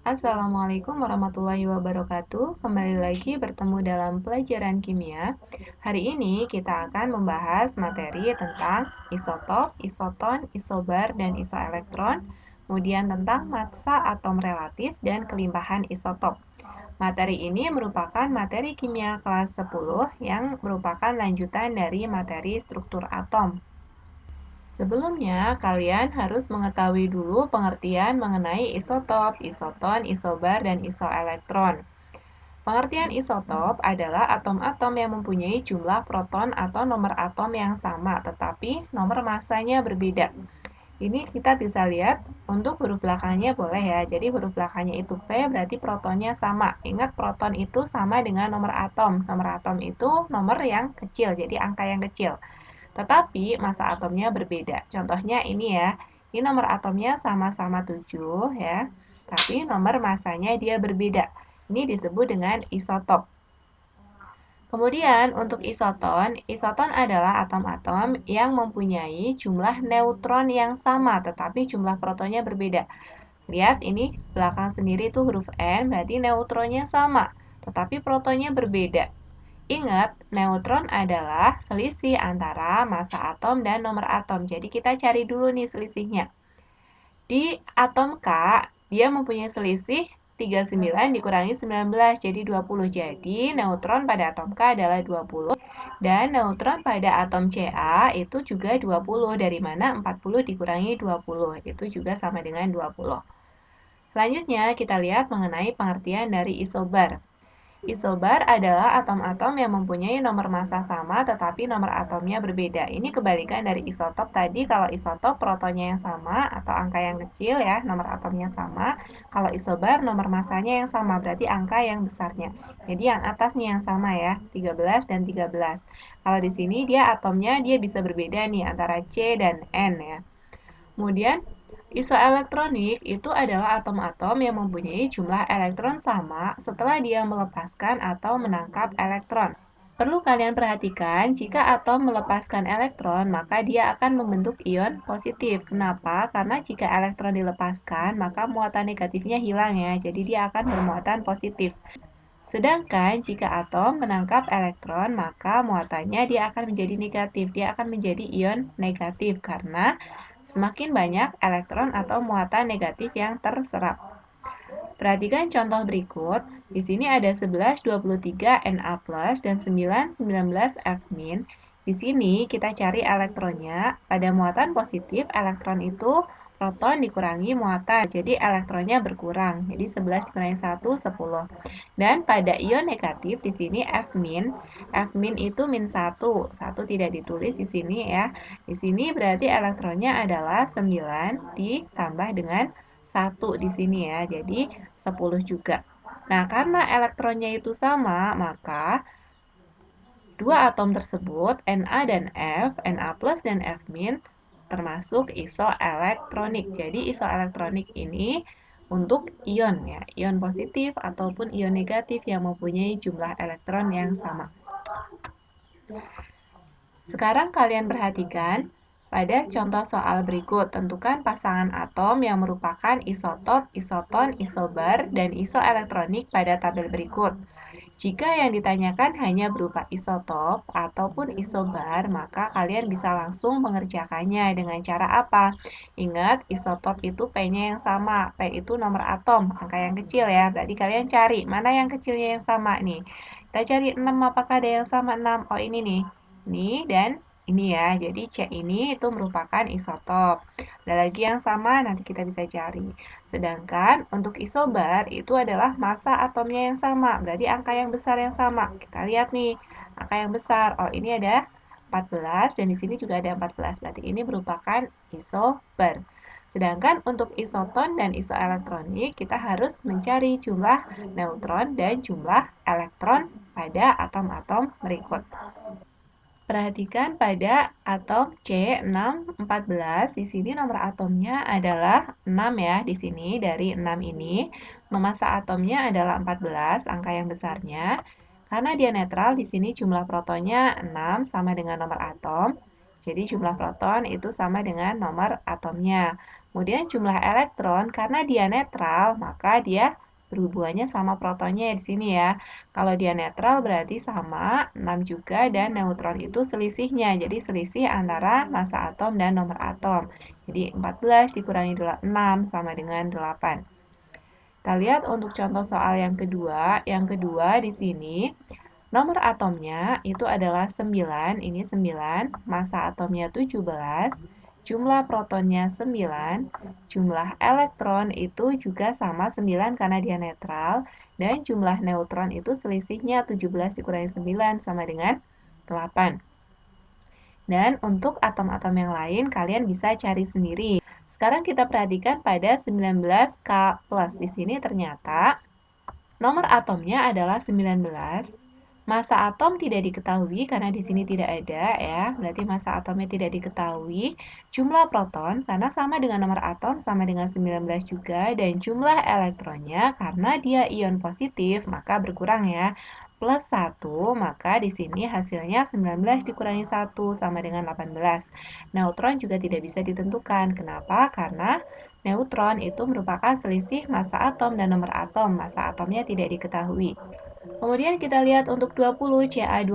Assalamualaikum warahmatullahi wabarakatuh. Kembali lagi bertemu dalam pelajaran kimia. Hari ini kita akan membahas materi tentang isotop, isoton, isobar, dan isoelektron, kemudian tentang massa atom relatif dan kelimpahan isotop. Materi ini merupakan materi kimia kelas 10 yang merupakan lanjutan dari materi struktur atom. Sebelumnya, kalian harus mengetahui dulu pengertian mengenai isotop, isoton, isobar, dan isoelektron. Pengertian isotop adalah atom-atom yang mempunyai jumlah proton atau nomor atom yang sama, tetapi nomor massanya berbeda. Ini kita bisa lihat untuk huruf belakangnya boleh ya. Jadi huruf belakangnya itu P berarti protonnya sama. Ingat proton itu sama dengan nomor atom. Nomor atom itu nomor yang kecil, jadi angka yang kecil. Tetapi massa atomnya berbeda. Contohnya ini ya, ini nomor atomnya sama-sama 7 ya, tapi nomor massanya dia berbeda. Ini disebut dengan isotop. Kemudian untuk isoton, isoton adalah atom-atom yang mempunyai jumlah neutron yang sama, tetapi jumlah protonnya berbeda. Lihat ini belakang sendiri itu huruf N, berarti neutronnya sama, tetapi protonnya berbeda. Ingat, neutron adalah selisih antara massa atom dan nomor atom. Jadi kita cari dulu nih selisihnya. Di atom K, dia mempunyai selisih 39 dikurangi 19, jadi 20. Jadi, neutron pada atom K adalah 20. Dan neutron pada atom Ca itu juga 20. Dari mana 40 dikurangi 20? Itu juga sama dengan 20. Selanjutnya, kita lihat mengenai pengertian dari isobar. Isobar adalah atom-atom yang mempunyai nomor massa sama tetapi nomor atomnya berbeda. Ini kebalikan dari isotop tadi. Kalau isotop protonnya yang sama atau angka yang kecil ya, nomor atomnya sama. Kalau isobar nomor massanya yang sama, berarti angka yang besarnya. Jadi yang atas nih yang sama ya, 13 dan 13. Kalau di sini dia atomnya dia bisa berbeda nih antara C dan N ya. Kemudian isoelektronik itu adalah atom-atom yang mempunyai jumlah elektron sama setelah dia melepaskan atau menangkap elektron. Perlu kalian perhatikan, jika atom melepaskan elektron, maka dia akan membentuk ion positif. Kenapa? Karena jika elektron dilepaskan, maka muatan negatifnya hilang ya, jadi dia akan bermuatan positif. Sedangkan jika atom menangkap elektron, maka muatannya dia akan menjadi negatif. Dia akan menjadi ion negatif karena semakin banyak elektron atau muatan negatif yang terserap. Perhatikan contoh berikut. Di sini ada 11, 23 Na+, dan 9, 19 F-. Di sini kita cari elektronnya. Pada muatan positif, elektron itu proton dikurangi muatan. Jadi elektronnya berkurang. Jadi 11 dikurangi 1, 10. Dan pada ion negatif di sini F-. F- itu min 1. 1 tidak ditulis di sini ya. Di sini berarti elektronnya adalah 9 ditambah dengan 1 di sini ya. Jadi 10 juga. Nah, karena elektronnya itu sama, maka dua atom tersebut, Na dan F, Na plus dan F-, termasuk isoelektronik. Jadi isoelektronik ini untuk ion ya, ion positif ataupun ion negatif yang mempunyai jumlah elektron yang sama. Sekarang kalian perhatikan pada contoh soal berikut. Tentukan pasangan atom yang merupakan isotop, isoton, isobar, dan isoelektronik pada tabel berikut. Jika yang ditanyakan hanya berupa isotop ataupun isobar, maka kalian bisa langsung mengerjakannya dengan cara apa? Ingat, isotop itu P-nya yang sama. P itu nomor atom, angka yang kecil ya. Berarti kalian cari mana yang kecilnya yang sama nih. Kita cari 6, apakah ada yang sama 6? Oh, ini nih. Ini dan ini ya. Jadi C ini itu merupakan isotop. Ada lagi yang sama, nanti kita bisa cari. Sedangkan untuk isobar itu adalah massa atomnya yang sama, berarti angka yang besar yang sama. Kita lihat nih, angka yang besar. Oh, ini ada 14 dan di sini juga ada 14. Berarti ini merupakan isobar. Sedangkan untuk isoton dan isoelektronik, kita harus mencari jumlah neutron dan jumlah elektron pada atom-atom berikut. Perhatikan pada atom C614, di sini nomor atomnya adalah 6 ya, di sini dari 6 ini. Massa atomnya adalah 14, angka yang besarnya. Karena dia netral, di sini jumlah protonnya 6 sama dengan nomor atom. Jadi jumlah proton itu sama dengan nomor atomnya. Kemudian jumlah elektron, karena dia netral, maka dia berhubungannya sama protonnya di sini ya. Kalau dia netral berarti sama, 6 juga, dan neutron itu selisihnya. Jadi selisih antara massa atom dan nomor atom. Jadi 14 dikurangi 6 sama dengan 8. Kita lihat untuk contoh soal yang kedua. Yang kedua di sini, nomor atomnya itu adalah 9, ini 9, massa atomnya 17, jumlah protonnya 9, jumlah elektron itu juga sama 9 karena dia netral, dan jumlah neutron itu selisihnya 17 dikurangi 9 sama dengan 8. Dan untuk atom-atom yang lain kalian bisa cari sendiri. Sekarang kita perhatikan pada 19K+. Di sini ternyata nomor atomnya adalah 19. Massa atom tidak diketahui karena di sini tidak ada ya. Berarti massa atomnya tidak diketahui. Jumlah proton karena sama dengan nomor atom sama dengan 19 juga, dan jumlah elektronnya karena dia ion positif maka berkurang ya. Plus 1, maka di sini hasilnya 19 dikurangi 1 sama dengan 18. Neutron juga tidak bisa ditentukan. Kenapa? Karena neutron itu merupakan selisih massa atom dan nomor atom. Massa atomnya tidak diketahui. Kemudian kita lihat untuk 20 Ca2+.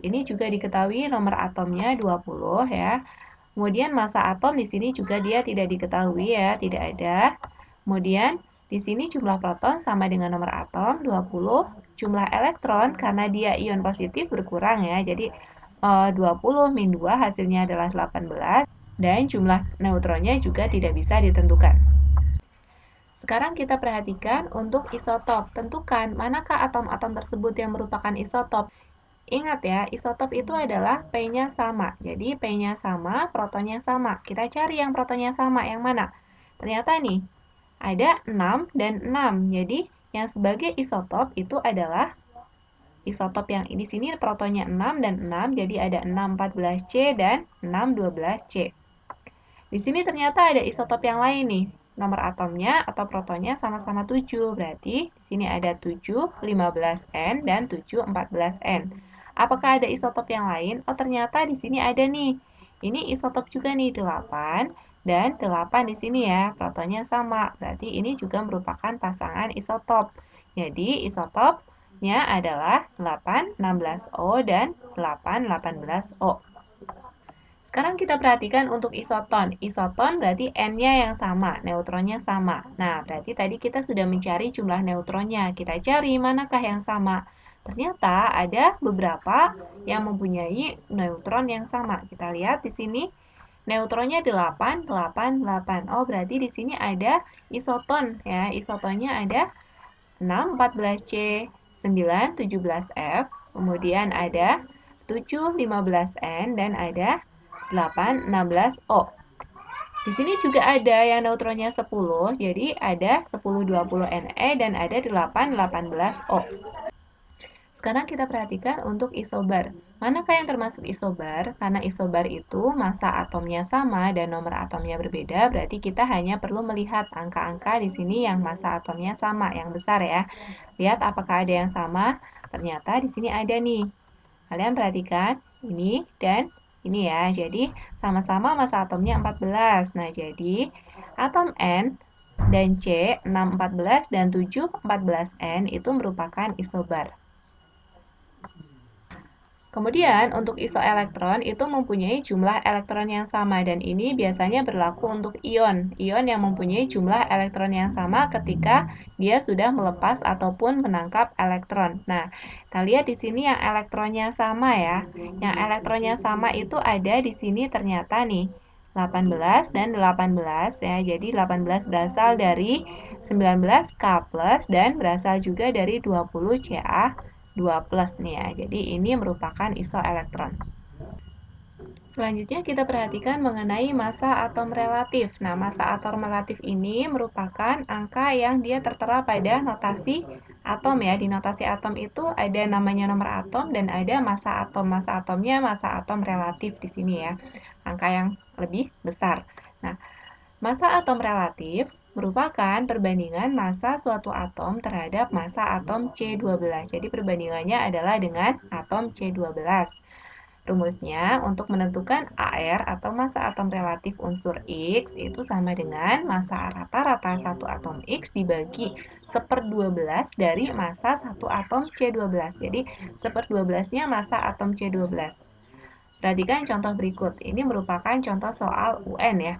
Ini juga diketahui nomor atomnya 20 ya. Kemudian massa atom di sini juga dia tidak diketahui ya, tidak ada. Kemudian di sini jumlah proton sama dengan nomor atom 20, jumlah elektron karena dia ion positif berkurang ya. Jadi 20 min 2 hasilnya adalah 18, dan jumlah neutronnya juga tidak bisa ditentukan. Sekarang kita perhatikan untuk isotop. Tentukan manakah atom-atom tersebut yang merupakan isotop. Ingat ya, isotop itu adalah P-nya sama. Jadi P-nya sama, protonnya sama. Kita cari yang protonnya sama, yang mana? Ternyata nih, ada 6 dan 6. Jadi yang sebagai isotop itu adalah isotop yang di sini protonnya 6 dan 6. Jadi ada 6,14C dan 6,12C. Di sini ternyata ada isotop yang lain nih. Nomor atomnya atau protonnya sama-sama 7. Berarti di sini ada 7, 15N dan 7, 14N. Apakah ada isotop yang lain? Oh, ternyata di sini ada nih. Ini isotop juga nih, 8 dan 8 di sini ya. Protonnya sama. Berarti ini juga merupakan pasangan isotop. Jadi isotopnya adalah 8, 16O dan 8, 18O. Sekarang kita perhatikan untuk isoton. Isoton berarti N-nya yang sama, neutronnya sama. Nah, berarti tadi kita sudah mencari jumlah neutronnya. Kita cari manakah yang sama. Ternyata ada beberapa yang mempunyai neutron yang sama. Kita lihat di sini neutronnya 8, 8, 8. Oh, berarti di sini ada isoton ya. Isotonnya ada 6, 14C, 9, 17F. Kemudian ada 7, 15N dan ada 8, 16O. Di sini juga ada yang neutronnya 10, jadi ada 10, 20 Ne dan ada 8, 18O. Sekarang kita perhatikan untuk isobar. Manakah yang termasuk isobar? Karena isobar itu massa atomnya sama dan nomor atomnya berbeda, berarti kita hanya perlu melihat angka-angka di sini yang massa atomnya sama, yang besar ya. Lihat apakah ada yang sama? Ternyata di sini ada nih. Kalian perhatikan ini dan ini ya. Jadi sama-sama massa atomnya 14. Nah, jadi atom N dan C 6, 14 dan 7, 14N itu merupakan isobar. Kemudian untuk isoelektron itu mempunyai jumlah elektron yang sama, dan ini biasanya berlaku untuk ion. Ion yang mempunyai jumlah elektron yang sama ketika dia sudah melepas ataupun menangkap elektron. Nah, kita lihat di sini yang elektronnya sama ya. Yang elektronnya sama itu ada di sini ternyata nih 18 dan 18 ya. Jadi 18 berasal dari 19K+ dan berasal juga dari 20 Ca 2+ nih ya. Jadi ini merupakan isoelektron. Selanjutnya kita perhatikan mengenai massa atom relatif. Nah, massa atom relatif ini merupakan angka yang dia tertera pada notasi atom ya. Di notasi atom itu ada namanya nomor atom dan ada massa atom. Massa atomnya massa atom relatif di sini ya. Angka yang lebih besar. Nah, massa atom relatif merupakan perbandingan massa suatu atom terhadap massa atom C12. Jadi perbandingannya adalah dengan atom C12. Rumusnya untuk menentukan AR atau massa atom relatif unsur X itu sama dengan massa rata-rata satu atom X dibagi 1/12 dari massa satu atom C12. Jadi 1/12-nya massa atom C12. Perhatikan contoh berikut. Ini merupakan contoh soal UN ya.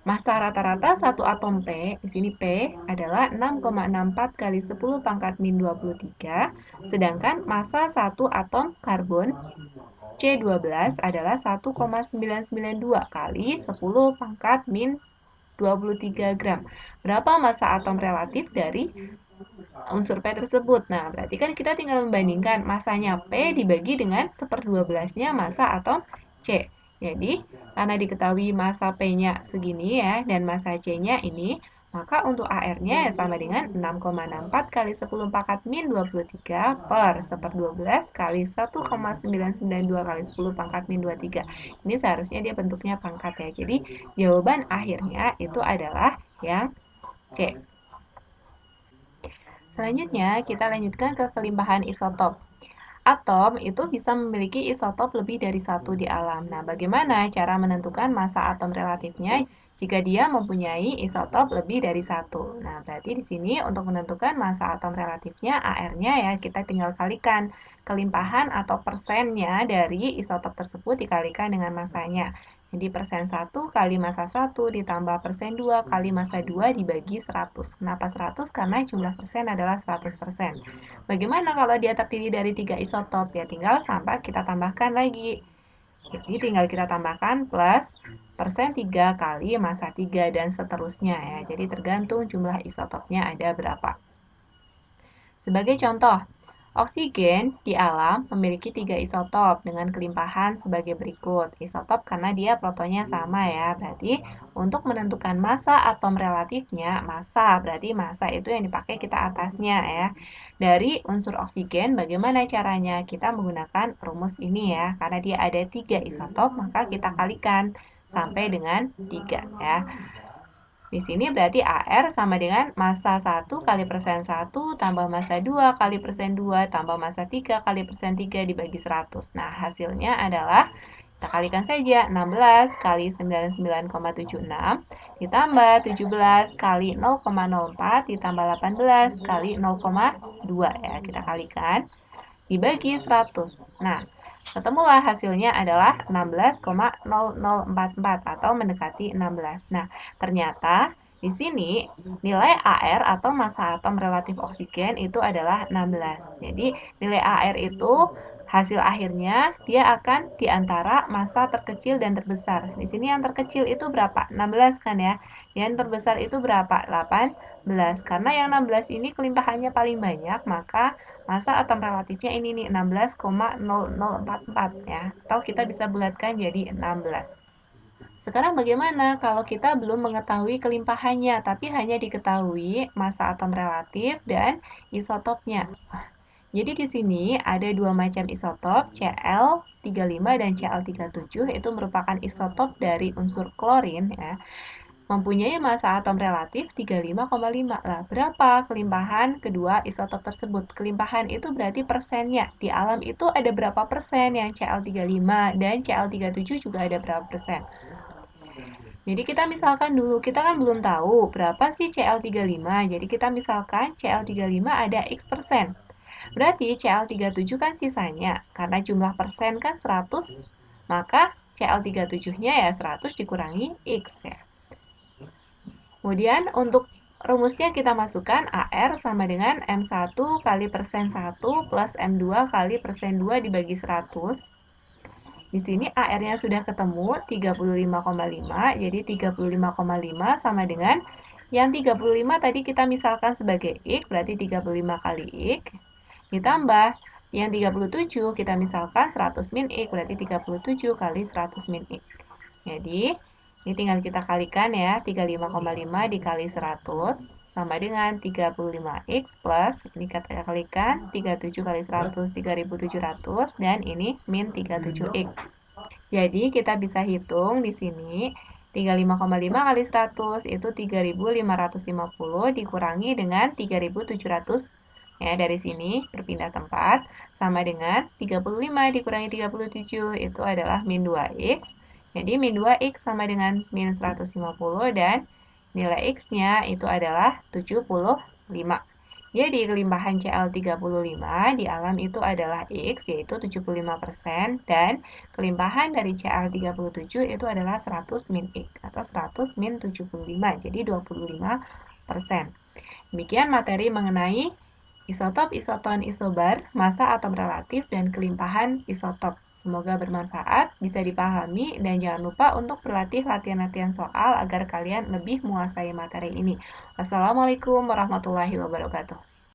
Massa rata-rata satu atom P, di sini P adalah 6,64 kali 10 pangkat min 23, sedangkan massa satu atom karbon C12 adalah 1,992 kali 10 pangkat min 23 gram. Berapa massa atom relatif dari unsur P tersebut? Nah, berarti kan kita tinggal membandingkan massanya P dibagi dengan 1/12-nya massa atom C. Jadi, karena diketahui massa P-nya segini ya, dan massa C-nya ini, maka untuk AR-nya ya sama dengan 6,64 kali 10 pangkat min 23 per 1/12 kali 1,992 kali 10 pangkat min 23. Ini seharusnya dia bentuknya pangkat ya. Jadi, jawaban akhirnya itu adalah yang C. Selanjutnya, kita lanjutkan ke kelimpahan isotop. Atom itu bisa memiliki isotop lebih dari satu di alam. Nah, bagaimana cara menentukan massa atom relatifnya jika dia mempunyai isotop lebih dari satu? Nah, berarti di sini untuk menentukan massa atom relatifnya, AR-nya ya kita tinggal kalikan kelimpahan atau persennya dari isotop tersebut dikalikan dengan massanya. Jadi persen 1 kali massa 1 ditambah persen 2 kali massa 2 dibagi 100. Kenapa 100? Karena jumlah persen adalah 100%. Bagaimana kalau dia terdiri dari 3 isotop? Ya tinggal sampai kita tambahkan lagi. Jadi tinggal kita tambahkan plus persen 3 kali massa 3 dan seterusnya ya. Jadi tergantung jumlah isotopnya ada berapa. Sebagai contoh, oksigen di alam memiliki 3 isotop dengan kelimpahan sebagai berikut. Isotop karena dia protonnya sama ya. Berarti untuk menentukan massa atom relatifnya, massa berarti massa itu yang dipakai kita atasnya ya. Dari unsur oksigen bagaimana caranya? Kita menggunakan rumus ini ya. Karena dia ada 3 isotop, maka kita kalikan sampai dengan 3 ya. Di sini berarti AR sama dengan massa 1 kali persen 1 tambah massa 2 kali persen 2 tambah massa 3 kali persen 3 dibagi 100. Nah, hasilnya adalah, kita kalikan saja, 16 kali 99,76 ditambah 17 kali 0,04 ditambah 18 kali 0,2 ya. Kita kalikan dibagi 100. Nah, ketemulah hasilnya adalah 16,0044 atau mendekati 16. Nah, ternyata di sini nilai AR atau massa atom relatif oksigen itu adalah 16. Jadi, nilai AR itu hasil akhirnya dia akan di antara massa terkecil dan terbesar. Di sini yang terkecil itu berapa? 16 kan ya. Yang terbesar itu berapa? 18. Karena yang 16 ini kelimpahannya paling banyak, maka massa atom relatifnya ini nih 16,0044 ya. Atau kita bisa bulatkan jadi 16. Sekarang bagaimana kalau kita belum mengetahui kelimpahannya, tapi hanya diketahui massa atom relatif dan isotopnya? Jadi di sini ada dua macam isotop, Cl35 dan Cl37, itu merupakan isotop dari unsur klorin ya. Mempunyai massa atom relatif 35,5. Lah, berapa kelimpahan kedua isotop tersebut? Kelimpahan itu berarti persennya. Di alam itu ada berapa persen yang Cl35 dan Cl37 juga ada berapa persen? Jadi kita misalkan dulu, kita kan belum tahu berapa sih Cl35. Jadi kita misalkan Cl35 ada X persen. Berarti Cl37 kan sisanya. Karena jumlah persen kan 100, maka Cl37-nya ya 100 dikurangi X ya. Kemudian untuk rumusnya kita masukkan AR sama dengan M1 kali persen 1 plus M2 kali persen 2 dibagi 100. Di sini AR-nya sudah ketemu 35,5, jadi 35,5 sama dengan yang 35 tadi kita misalkan sebagai X, berarti 35 kali X, ditambah yang 37 kita misalkan 100 min X, berarti 37 kali 100 min X. Jadi, ini tinggal kita kalikan ya, 35,5 dikali 100 sama dengan 35x plus, ini kita kalikan, 37 kali 100, 3700, dan ini min 37x. Jadi, kita bisa hitung di sini, 35,5 kali 100 itu 3550 dikurangi dengan 3700 Ya, dari sini berpindah tempat sama dengan 35 dikurangi 37 itu adalah min 2x. Jadi min 2x sama dengan min 150 dan nilai x-nya itu adalah 75. Jadi limpahan Cl35 di alam itu adalah x yaitu 75% dan kelimpahan dari Cl37 itu adalah 100 min x atau 100 min 75. Jadi 25%. Demikian materi mengenai isotop, isoton, isobar, massa atom relatif, dan kelimpahan isotop. Semoga bermanfaat, bisa dipahami, dan jangan lupa untuk berlatih latihan-latihan soal agar kalian lebih menguasai materi ini. Wassalamualaikum warahmatullahi wabarakatuh.